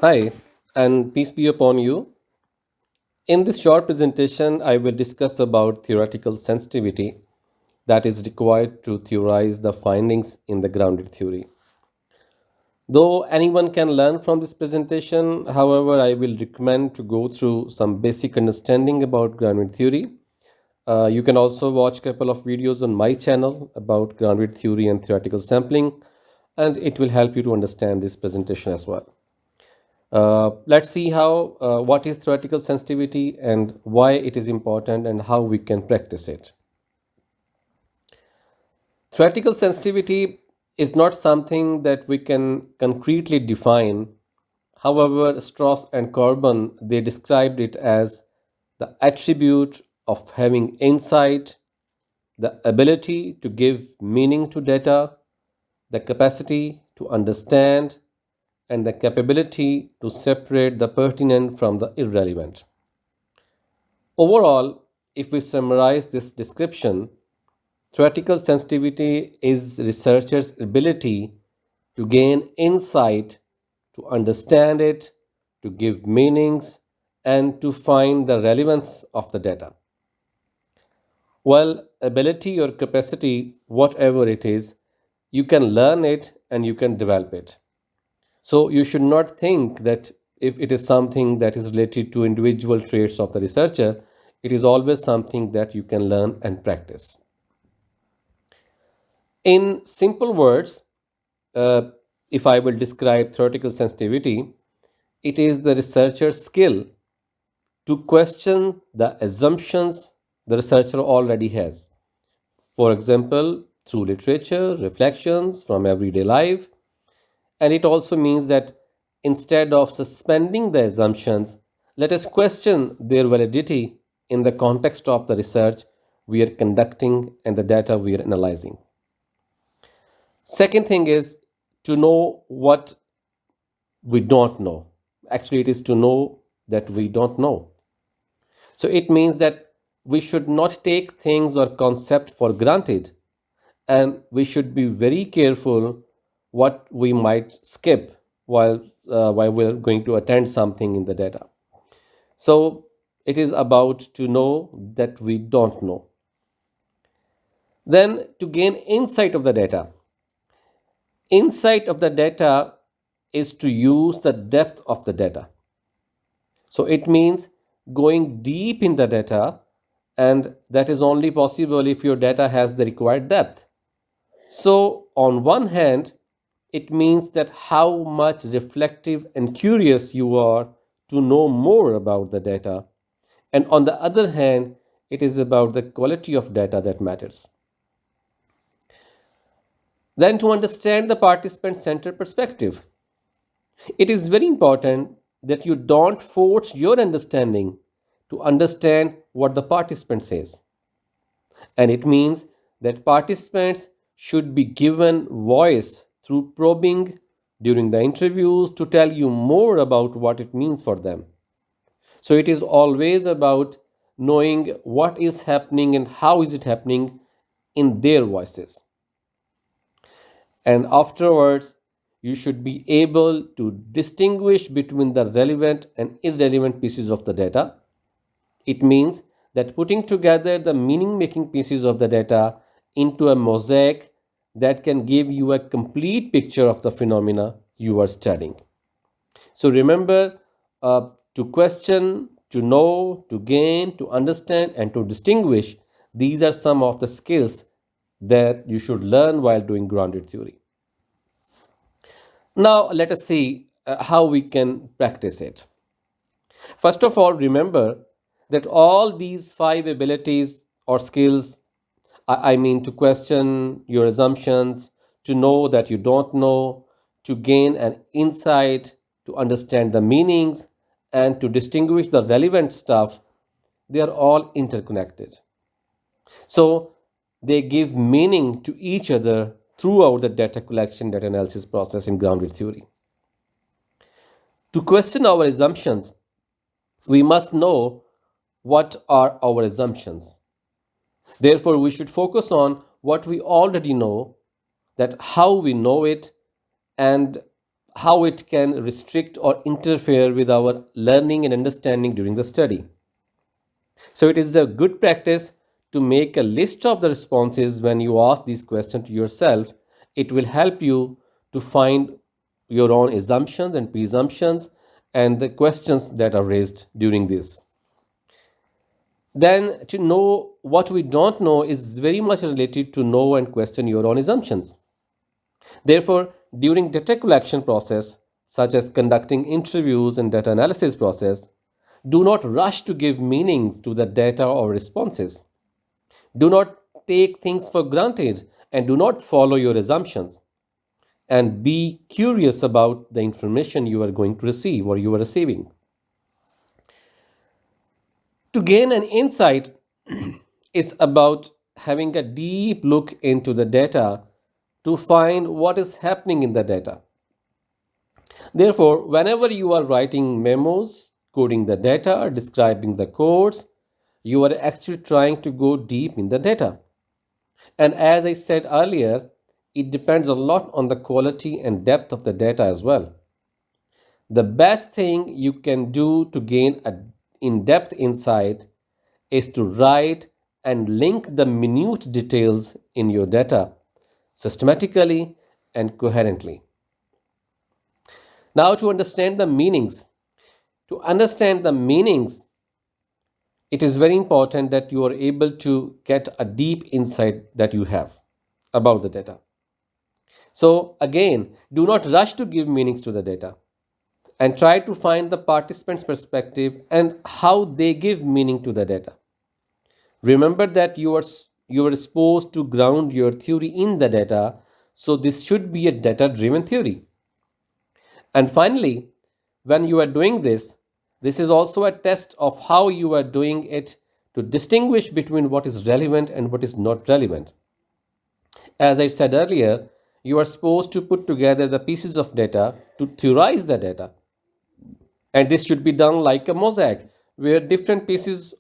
Hi, and peace be upon you. In this short presentation, I will discuss about theoretical sensitivity that is required to theorize the findings in the grounded theory. Though anyone can learn from this presentation, however, I will recommend to go through some basic understanding about grounded theory. You can also watch a couple of videos on my channel about grounded theory and theoretical sampling, and it will help you to understand this presentation as well. Let's see how what is theoretical sensitivity and why it is important and how we can practice it. Theoretical sensitivity is not something that we can concretely define. However, Strauss and Corbin they described it as the attribute of having insight, the ability to give meaning to data, the capacity to understand, and the capability to separate the pertinent from the irrelevant. Overall, if we summarize this description, theoretical sensitivity is researchers' ability to gain insight, to understand it, to give meanings, and to find the relevance of the data. Well, ability or capacity, whatever it is, you can learn it and you can develop it. So you should not think that if it is something that is related to individual traits of the researcher, it is always something that you can learn and practice. In simple words, uh, if I will describe theoretical sensitivity, it is the researcher's skill to question the assumptions the researcher already has. For example, through literature, reflections from everyday life, and it also means that instead of suspending the assumptions, let us question their validity in the context of the research we are conducting and the data we are analyzing. Second thing is to know what we don't know. Actually, it is to know that we don't know. So it means that we should not take things or concept for granted, and we should be very careful what we might skip while we're going to attend something in the data. So it is about to know that we don't know. Then to gain insight of the data. Insight of the data is to use the depth of the data. So it means going deep in the data, and that is only possible if your data has the required depth. So, on one hand, it means that how much reflective and curious you are to know more about the data. And on the other hand, it is about the quality of data that matters. Then, to understand the participant centered perspective, it is very important that you don't force your understanding to understand what the participant says. And it means that participants should be given voice through probing during the interviews to tell you more about what it means for them. So it is always about knowing what is happening and how is it happening in their voices. And afterwards, you should be able to distinguish between the relevant and irrelevant pieces of the data. It means that putting together the meaning making pieces of the data into a mosaic that can give you a complete picture of the phenomena you are studying. So remember to question, to know, to gain, to understand, and to distinguish. These are some of the skills that you should learn while doing grounded theory. Now, let us see how we can practice it. First of all, remember that all these five abilities or skills, I mean, to question your assumptions, to know that you don't know, to gain an insight, to understand the meanings, and to distinguish the relevant stuff, they are all interconnected. So they give meaning to each other throughout the data collection, data analysis process in grounded theory. To question our assumptions, we must know what are our assumptions. Therefore, we should focus on what we already know, that how we know it, and how it can restrict or interfere with our learning and understanding during the study. So it is a good practice to make a list of the responses when you ask these questions to yourself. It will help you to find your own assumptions and presumptions and the questions that are raised during this. Then, to know what we don't know is very much related to know and question your own assumptions. Therefore, during data collection process, such as conducting interviews and data analysis process, do not rush to give meanings to the data or responses. Do not take things for granted and do not follow your assumptions. And be curious about the information you are going to receive or you are receiving. To gain an insight is about having a deep look into the data to find what is happening in the data. Therefore, whenever you are writing memos, coding the data, or describing the codes, you are actually trying to go deep in the data. And as I said earlier, it depends a lot on the quality and depth of the data as well. The best thing you can do to gain an in depth insight is to write and link the minute details in your data systematically and coherently. Now, to understand the meanings, it is very important that you are able to get a deep insight that you have about the data. So, again, do not rush to give meanings to the data and try to find the participant's perspective and how they give meaning to the data. Remember that you are supposed to ground your theory in the data, so this should be a data driven theory. And finally, when you are doing this is also a test of how you are doing it to distinguish between what is relevant and what is not relevant. As I said earlier, you are supposed to put together the pieces of data to theorize the data. And this should be done like a mosaic, where different pieces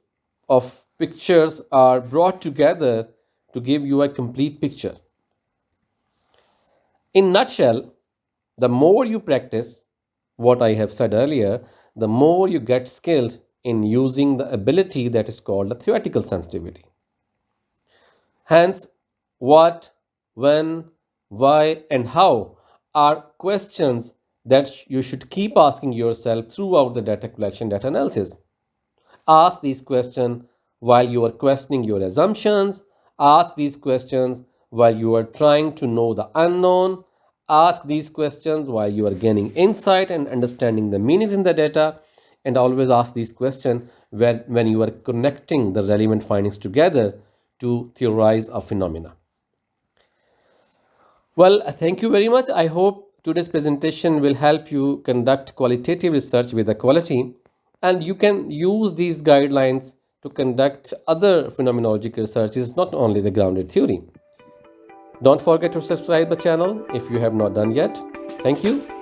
of pictures are brought together to give you a complete picture. In nutshell, the more you practice what I have said earlier, the more you get skilled in using the ability that is called a theoretical sensitivity. Hence, what, when, why, and how are questions that you should keep asking yourself throughout the data collection, data analysis. Ask these questions while you are questioning your assumptions. Ask these questions while you are trying to know the unknown. Ask these questions while you are gaining insight and understanding the meanings in the data. And always ask these questions when you are connecting the relevant findings together to theorize a phenomena. Well, thank you very much. I hope today's presentation will help you conduct qualitative research with the quality, and you can use these guidelines to conduct other phenomenological researches, not only the grounded theory. Don't forget to subscribe the channel if you have not done yet. Thank you.